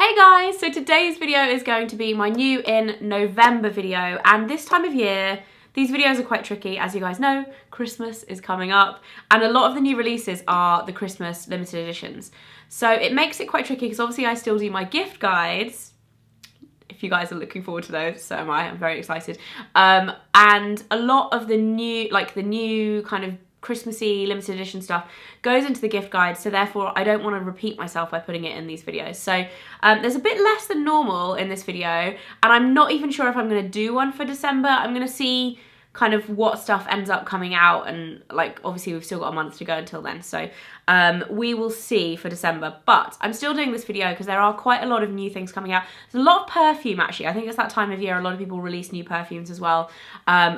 Hey guys, so today's video is going to be my new in November video, and this time of year these videos are quite tricky. As you guys know, Christmas is coming up and a lot of the new releases are the Christmas limited editions. So it makes it quite tricky because obviously I still do my gift guides. If you guys are looking forward to those, so am I. I'm very excited. And a lot of the new, kind of Christmassy limited edition stuff goes into the gift guide, so therefore I don't want to repeat myself by putting it in these videos. So there's a bit less than normal in this video, and I'm not even sure if I'm going to do one for December. I'm going to see kind of what stuff ends up coming out, and like obviously we've still got a month to go until then, so we will see for December. But I'm still doing this video because there are quite a lot of new things coming out. There's a lot of perfume actually. I think it's that time of year a lot of people release new perfumes as well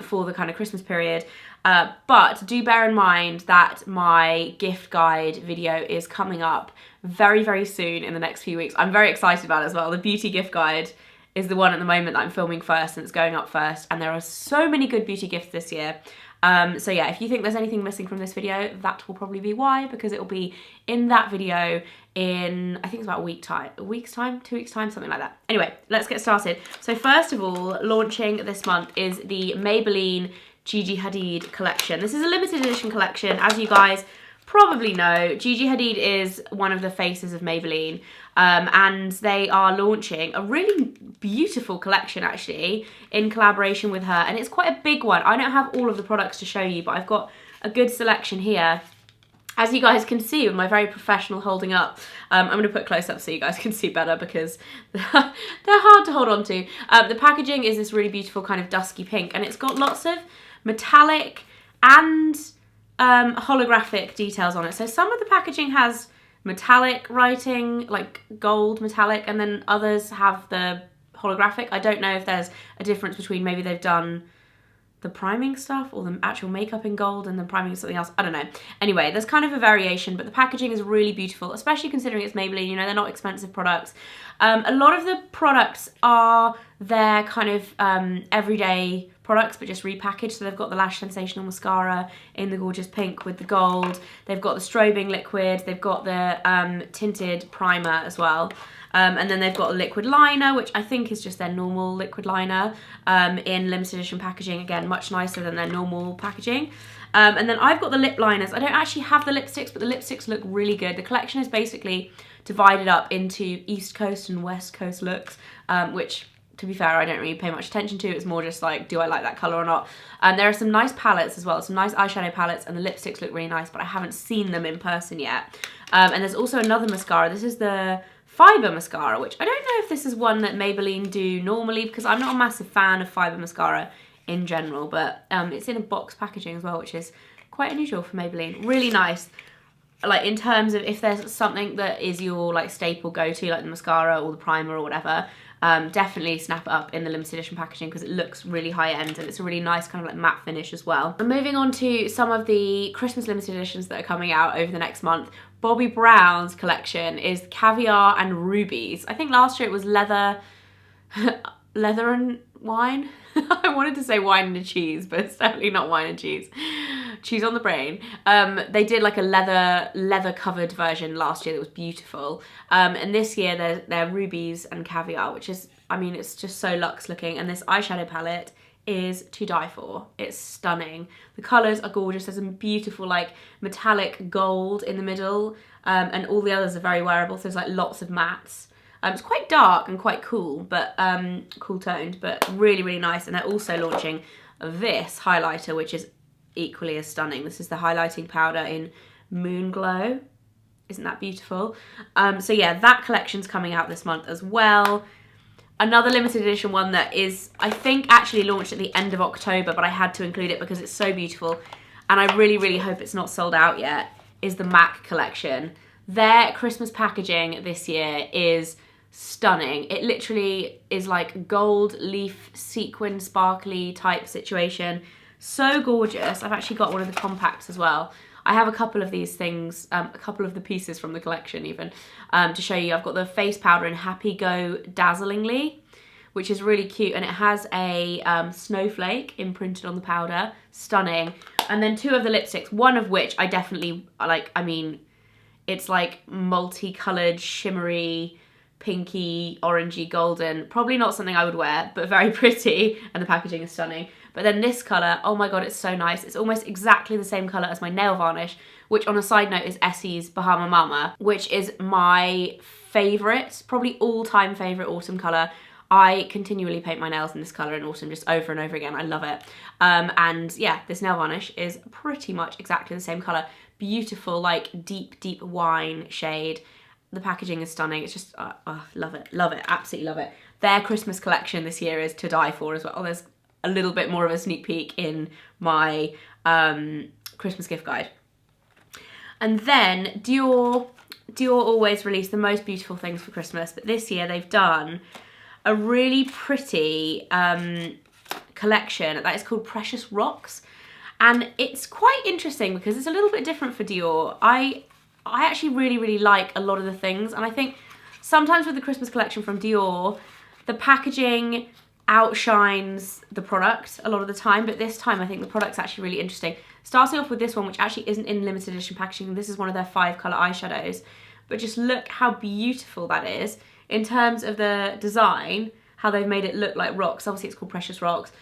for the kind of Christmas period. But do bear in mind that my gift guide video is coming up very, very soon in the next few weeks. I'm very excited about it as well. The beauty gift guide is the one at the moment that I'm filming first, and it's going up first, and there are so many good beauty gifts this year. So yeah, if you think there's anything missing from this video, that will probably be why, because it will be in that video in, I think it's about a week's time, 2 weeks time, something like that. Anyway, let's get started. So first of all, launching this month is the Maybelline Gigi Hadid collection. This is a limited edition collection. As you guys probably know, Gigi Hadid is one of the faces of Maybelline, and they are launching a really beautiful collection actually in collaboration with her, and it's quite a big one. I don't have all of the products to show you, but I've got a good selection here. As you guys can see with my very professional holding up, I'm going to put close up so you guys can see better because they're hard to hold on to. The packaging is this really beautiful kind of dusky pink, and it's got lots of metallic and holographic details on it. So some of the packaging has metallic writing, like gold metallic, and then others have the holographic. I don't know if there's a difference between maybe they've done the priming stuff or the actual makeup in gold and then priming something else. I don't know. Anyway, there's kind of a variation, but the packaging is really beautiful, especially considering it's Maybelline. You know, they're not expensive products. A lot of the products are their kind of everyday products, but just repackaged. So they've got the Lash Sensational Mascara in the gorgeous pink with the gold. They've got the strobing liquid. They've got the tinted primer as well. And then they've got a liquid liner, which I think is just their normal liquid liner in limited edition packaging. Again, much nicer than their normal packaging. And then I've got the lip liners. I don't actually have the lipsticks, but the lipsticks look really good. The collection is basically divided up into East Coast and West Coast looks, which, to be fair, I don't really pay much attention to. It's more just like, do I like that colour or not? There are some nice palettes as well, some nice eyeshadow palettes, and the lipsticks look really nice, but I haven't seen them in person yet. And there's also another mascara. This is the Fibre Mascara, which I don't know if this is one that Maybelline do normally, because I'm not a massive fan of Fibre Mascara in general, but it's in a box packaging as well, which is quite unusual for Maybelline. Really nice. Like, in terms of if there's something that is your like staple go-to, like the mascara or the primer or whatever, definitely snap it up in the limited edition packaging because it looks really high end and it's a really nice kind of like matte finish as well. And moving on to some of the Christmas limited editions that are coming out over the next month. Bobbi Brown's collection is Caviar and Rubies. I think last year it was leather and wine. I wanted to say wine and cheese, but it's definitely not wine and cheese. Cheese on the brain. They did like a leather covered version last year that was beautiful. And this year they're Rubies and Caviar, which is, I mean, it's just so luxe looking. And this eyeshadow palette is to die for. It's stunning. The colours are gorgeous. There's some beautiful like metallic gold in the middle, and all the others are very wearable. So there's like lots of mattes. It's quite dark and quite cool, but cool toned, but really, really nice. And they're also launching this highlighter, which is equally as stunning. This is the highlighting powder in Moon Glow. Isn't that beautiful? So yeah, that collection's coming out this month as well. Another limited edition one that is, I think, actually launched at the end of October, but I had to include it because it's so beautiful, and I really, really hope it's not sold out yet, is the MAC collection. Their Christmas packaging this year is stunning. It literally is like gold leaf sequin sparkly type situation. So gorgeous. I've actually got one of the compacts as well. I have a couple of these things, a couple of the pieces from the collection even, to show you. I've got the face powder in Happy Go Dazzlingly, which is really cute, and it has a snowflake imprinted on the powder. Stunning. And then two of the lipsticks, one of which I definitely like. I mean, it's like multicolored, shimmery pinky, orangey, golden. Probably not something I would wear, but very pretty, and the packaging is stunning. But then this colour, oh my god, it's so nice. It's almost exactly the same colour as my nail varnish, which on a side note is Essie's Bahama Mama, which is my favourite, probably all-time favourite autumn colour. I continually paint my nails in this colour in autumn, just over and over again. I love it. And yeah, this nail varnish is pretty much exactly the same colour. Beautiful, like deep, deep wine shade. The packaging is stunning. It's just, love it, absolutely love it. Their Christmas collection this year is to die for as well. There's a little bit more of a sneak peek in my Christmas gift guide. And then Dior always release the most beautiful things for Christmas, but this year they've done a really pretty collection that is called Precious Rocks. And it's quite interesting because it's a little bit different for Dior. I actually really like a lot of the things, and I think sometimes with the Christmas collection from Dior, the packaging outshines the product a lot of the time, but this time I think the product's actually really interesting. Starting off with this one, which actually isn't in limited edition packaging. This is one of their 5 colour eyeshadows, but just look how beautiful that is in terms of the design, how they've made it look like rocks. Obviously it's called Precious Rocks,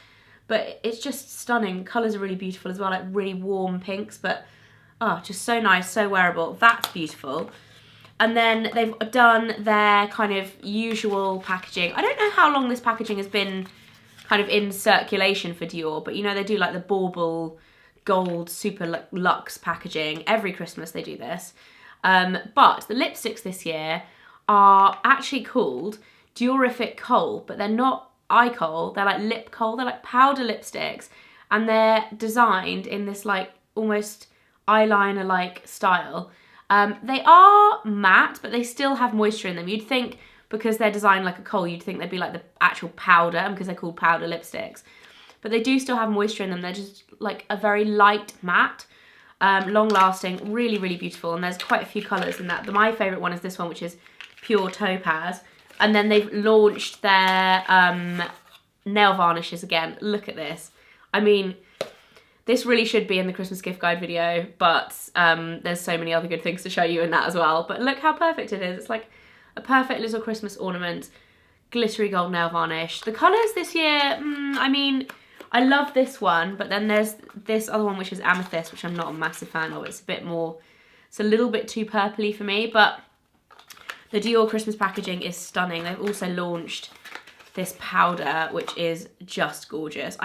but it's just stunning. Colours are really beautiful as well, like really warm pinks, but just so nice, so wearable. That's beautiful. And then they've done their kind of usual packaging. I don't know how long this packaging has been kind of in circulation for Dior, but you know, they do like the bauble gold super luxe packaging. Every Christmas they do this. But the lipsticks this year are actually called Diorific Kohl, but they're not eye kohl, they're like lip kohl. They're like powder lipsticks, and they're designed in this like almost eyeliner-like style. They are matte, but they still have moisture in them. You'd think because they're designed like a kohl, you'd think they'd be like the actual powder, because they're called powder lipsticks. But they do still have moisture in them. They're just like a very light matte, long-lasting, really beautiful. And there's quite a few colours in that. My favourite one is this one, which is Pure Topaz. And then they've launched their nail varnishes again. Look at this. I mean, this really should be in the Christmas gift guide video, but there's so many other good things to show you in that as well. But look how perfect it is. It's like a perfect little Christmas ornament. Glittery gold nail varnish. The colours this year, I mean, I love this one, but then there's this other one which is Amethyst, which I'm not a massive fan of. It's a bit more, it's a little bit too purpley for me, but the Dior Christmas packaging is stunning. They've also launched this powder, which is just gorgeous.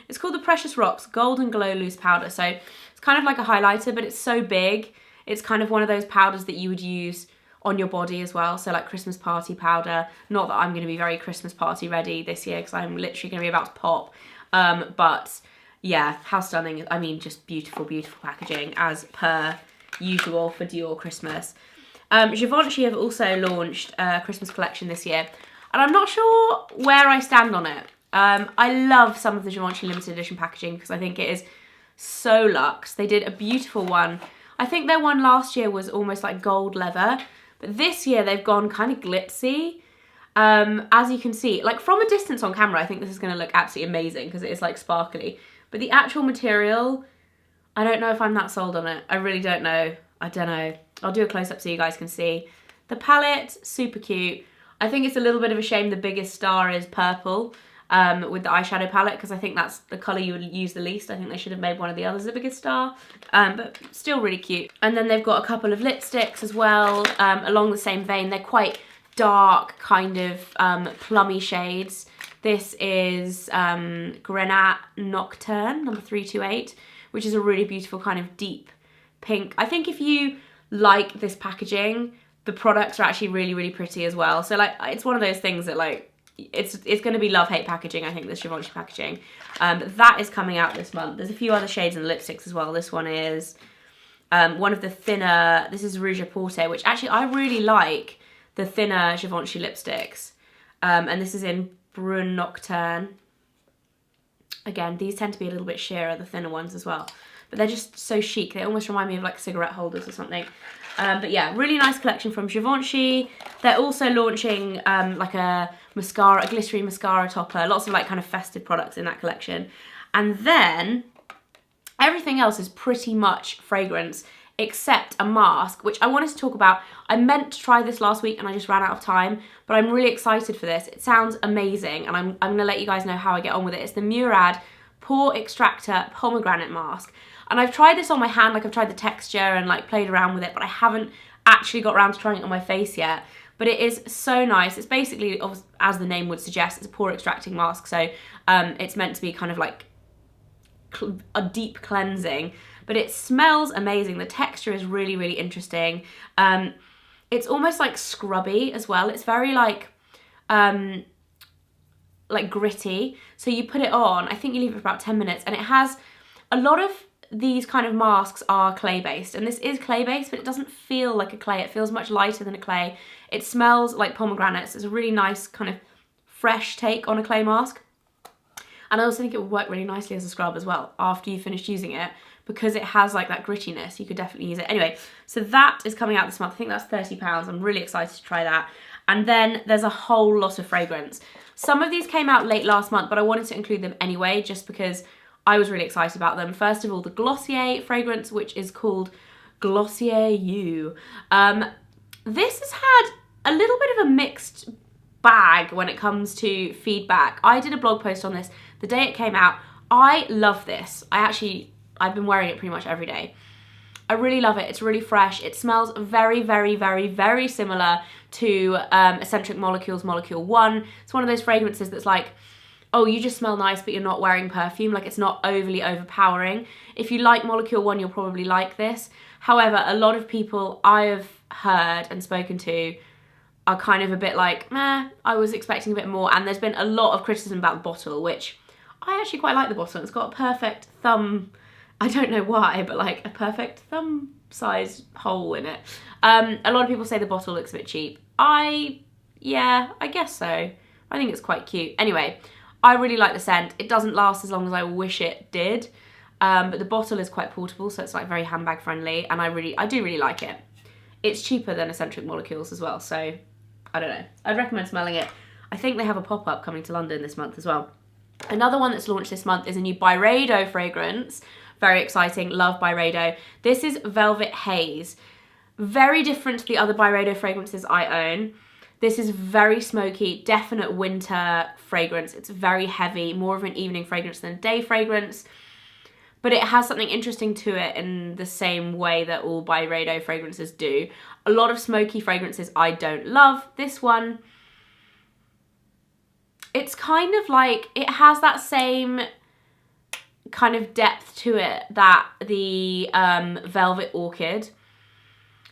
It's called the Precious Rocks Golden Glow Loose Powder. So it's kind of like a highlighter, but it's so big. It's kind of one of those powders that you would use on your body as well. So like Christmas party powder. Not that I'm going to be very Christmas party ready this year, because I'm literally going to be about to pop. But yeah, how stunning. I mean, just beautiful packaging as per usual for Dior Christmas. Givenchy have also launched a Christmas collection this year, and I'm not sure where I stand on it. I love some of the Givenchy limited edition packaging because I think it is so luxe. They did a beautiful one. I think their one last year was almost like gold leather, but this year they've gone kind of glitzy. As you can see, like from a distance on camera, I think this is going to look absolutely amazing because it is like sparkly. But the actual material, I don't know if I'm that sold on it. I really don't know. I don't know. I'll do a close-up so you guys can see. The palette, super cute. I think it's a little bit of a shame the biggest star is purple with the eyeshadow palette, because I think that's the colour you would use the least. I think they should have made one of the others the biggest star, but still really cute. And then they've got a couple of lipsticks as well, along the same vein. They're quite dark, kind of plummy shades. This is Grenat Nocturne, number 328, which is a really beautiful kind of deep pink. I think if you like this packaging, the products are actually really pretty as well. So like, it's one of those things that like, it's going to be love-hate packaging, I think, this Givenchy packaging. But that is coming out this month. There's a few other shades in the lipsticks as well. This one is one of the thinner, this is Rouge-A-Porter, which actually I really like the thinner Givenchy lipsticks. And this is in Brun Nocturne. Again, these tend to be a little bit sheerer, the thinner ones as well. But they're just so chic. They almost remind me of like cigarette holders or something. But yeah, really nice collection from Givenchy. They're also launching like a mascara, a glittery mascara topper. Lots of like kind of festive products in that collection. And then everything else is pretty much fragrance, except a mask, which I wanted to talk about. I meant to try this last week and I just ran out of time, but I'm really excited for this. It sounds amazing, and I'm gonna let you guys know how I get on with it. It's the Murad Pore Extractor Pomegranate Mask. And I've tried this on my hand, like I've tried the texture and like played around with it, but I haven't actually got around to trying it on my face yet. But it is so nice. It's basically, as the name would suggest, it's a pore extracting mask. So it's meant to be kind of like a deep cleansing, but it smells amazing. The texture is really, really interesting. It's almost like scrubby as well. It's very like gritty. So you put it on, I think you leave it for about 10 minutes, and it has a lot of these kind of masks are clay based, and this is clay based, but it doesn't feel like a clay. It feels much lighter than a clay. It smells like pomegranates. It's a really nice kind of fresh take on a clay mask. And I also think it would work really nicely as a scrub as well after you finish using it, because it has like that grittiness. You could definitely use it. Anyway, so that is coming out this month. I think that's £30. I'm really excited to try that. And then there's a whole lot of fragrance. Some of these came out late last month, but I wanted to include them anyway, just because I was really excited about them. First of all, the Glossier fragrance, which is called Glossier You. This has had a little bit of a mixed bag when it comes to feedback. I did a blog post on this the day it came out. I love this. I've been wearing it pretty much every day. I really love it. It's really fresh. It smells very, very, very, very similar to Eccentric Molecules Molecule 1. It's one of those fragrances that's like, oh, you just smell nice, but you're not wearing perfume. Like, it's not overly overpowering. If you like Molecule 1, you'll probably like this. However, a lot of people I have heard and spoken to are kind of a bit like, meh, I was expecting a bit more. And there's been a lot of criticism about the bottle, which I actually quite like the bottle. It's got a perfect thumb, I don't know why, but like a perfect thumb size hole in it. A lot of people say the bottle looks a bit cheap. Yeah, I guess so. I think it's quite cute. Anyway, I really like the scent. It doesn't last as long as I wish it did, but the bottle is quite portable, so it's like very handbag friendly, and I do really like it. It's cheaper than Eccentric Molecules as well, so I don't know. I'd recommend smelling it. I think they have a pop-up coming to London this month as well. Another one that's launched this month is a new Byredo fragrance. Very exciting, love Byredo. This is Velvet Haze. Very different to the other Byredo fragrances I own. This is very smoky, definite winter fragrance. It's very heavy, more of an evening fragrance than a day fragrance. But it has something interesting to it in the same way that all Byredo fragrances do. A lot of smoky fragrances I don't love. This one, it's kind of like, it has that same kind of depth to it that the Velvet Orchid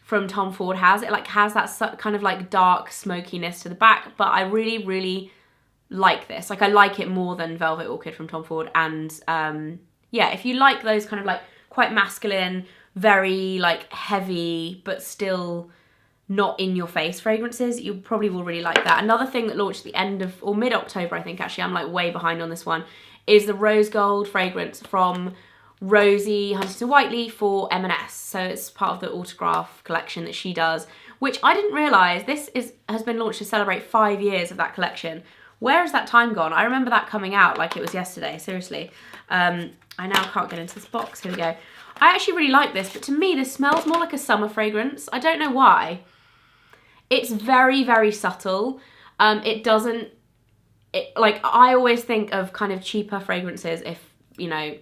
from Tom Ford has. It like has that kind of like dark smokiness to the back, but I really, really like this. Like, I like it more than Velvet Orchid from Tom Ford. And yeah, if you like those kind of like quite masculine, very like heavy, but still not in your face fragrances, you probably will really like that. Another thing that launched the end of, or mid-October, I think actually, I'm like way behind on this one, is the Rose Gold fragrance from Rosie Huntington Whiteley for M&S. So it's part of the autograph collection that she does, which I didn't realise has been launched to celebrate 5 years of that collection. Where has that time gone? I remember that coming out like it was yesterday, seriously. I now can't get into this box, here we go. I actually really like this, but to me this smells more like a summer fragrance. I don't know why. It's very, very subtle. Like, I always think of kind of cheaper fragrances if, you know,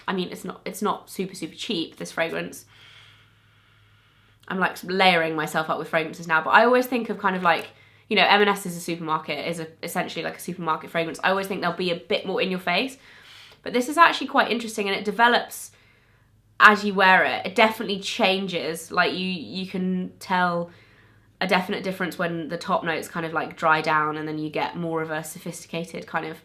I mean, it's not super, super cheap, this fragrance. I'm like layering myself up with fragrances now, but I always think of kind of like, you know, M&S is a supermarket, essentially like a supermarket fragrance. I always think they'll be a bit more in your face, but this is actually quite interesting, and it develops as you wear it. It definitely changes. Like, you can tell a definite difference when the top notes kind of like dry down, and then you get more of a sophisticated kind of,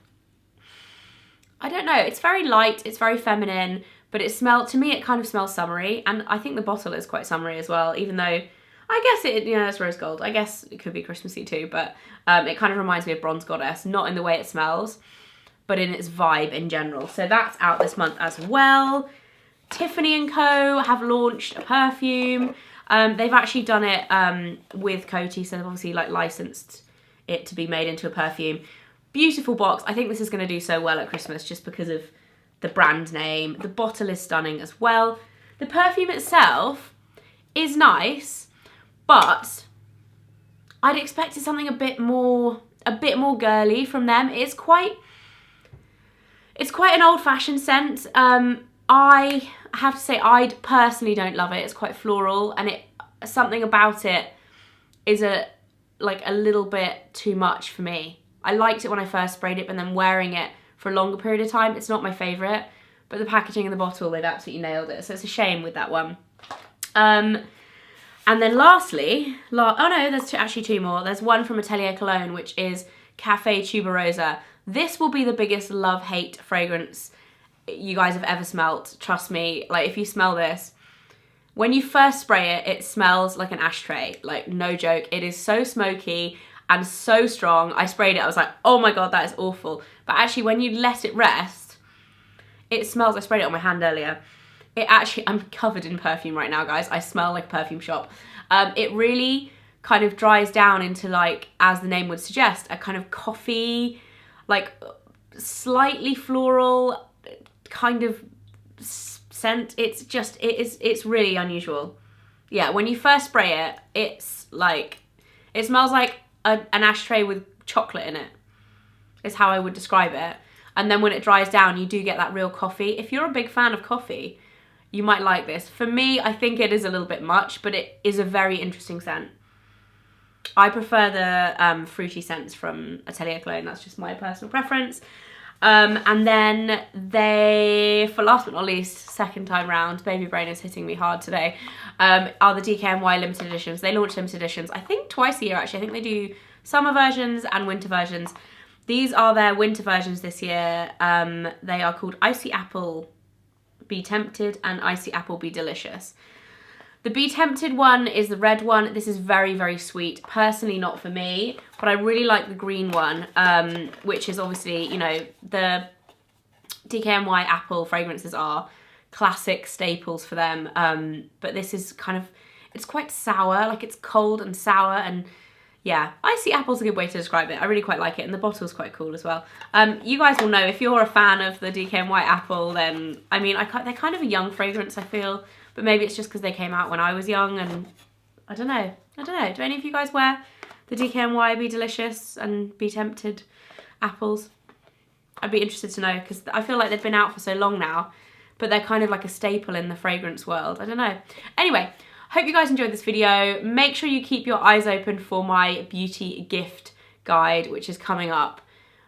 I don't know, it's very light, it's very feminine, but to me it kind of smells summery, and I think the bottle is quite summery as well, even though I guess it's rose gold. I guess it could be Christmassy too, but it kind of reminds me of Bronze Goddess, not in the way it smells, but in its vibe in general. So that's out this month as well. Tiffany & Co. have launched a perfume. They've actually done it with Coty, so they've obviously like licensed it to be made into a perfume. Beautiful box. I think this is going to do so well at Christmas just because of the brand name. The bottle is stunning as well. The perfume itself, is nice, but I'd expected something a bit more girly from them. It's quite an old-fashioned scent. I have to say I personally don't love it. It's quite floral, and something about it is like a little bit too much for me. I liked it when I first sprayed it, but then wearing it for a longer period of time, it's not my favourite. But the packaging and the bottle, they've absolutely nailed it. So it's a shame with that one. And then lastly, oh no, there's actually two more. There's one from Atelier Cologne, which is Cafe Tuberosa. This will be the biggest love-hate fragrance you guys have ever smelt. Trust me, like if you smell this, when you first spray it, it smells like an ashtray. Like, no joke. It is so smoky and so strong. I sprayed it, I was like, oh my God, that is awful. But actually, when you let it rest, it smells, I sprayed it on my hand earlier. I'm covered in perfume right now, guys. I smell like a perfume shop. It really kind of dries down into, like, as the name would suggest, a kind of coffee, like slightly floral kind of scent. It's really unusual. Yeah, when you first spray it, it smells like an ashtray with chocolate in it, is how I would describe it. And then when it dries down, you do get that real coffee. If you're a big fan of coffee, you might like this. For me, I think it is a little bit much, but it is a very interesting scent. I prefer the fruity scents from Atelier Cologne. That's just my personal preference. And then for last but not least, second time round, baby brain is hitting me hard today, are the DKNY limited editions. They launch limited editions, I think twice a year actually. I think they do summer versions and winter versions. These are their winter versions this year. They are called Icy Apple Be Tempted and Icy Apple Be Delicious. The Be Tempted one is the red one. This is very, very sweet. Personally, not for me, but I really like the green one, which is obviously, you know, the DKNY apple fragrances are classic staples for them. But this is kind of, it's quite sour, like it's cold and sour, and yeah, Icy Apple's a good way to describe it. I really quite like it, and the bottle's quite cool as well. You guys will know, if you're a fan of the DKNY apple, then, I mean, they're kind of a young fragrance, I feel. But maybe it's just because they came out when I was young, and I don't know. Do any of you guys wear the DKNY Be Delicious and Be Tempted apples? I'd be interested to know, because I feel like they've been out for so long now, but they're kind of like a staple in the fragrance world. I don't know. Anyway, hope you guys enjoyed this video. Make sure you keep your eyes open for my beauty gift guide, which is coming up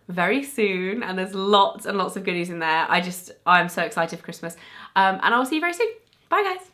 very soon, and there's lots and lots of goodies in there. I'm so excited for Christmas. And I will see you very soon. Bye, guys.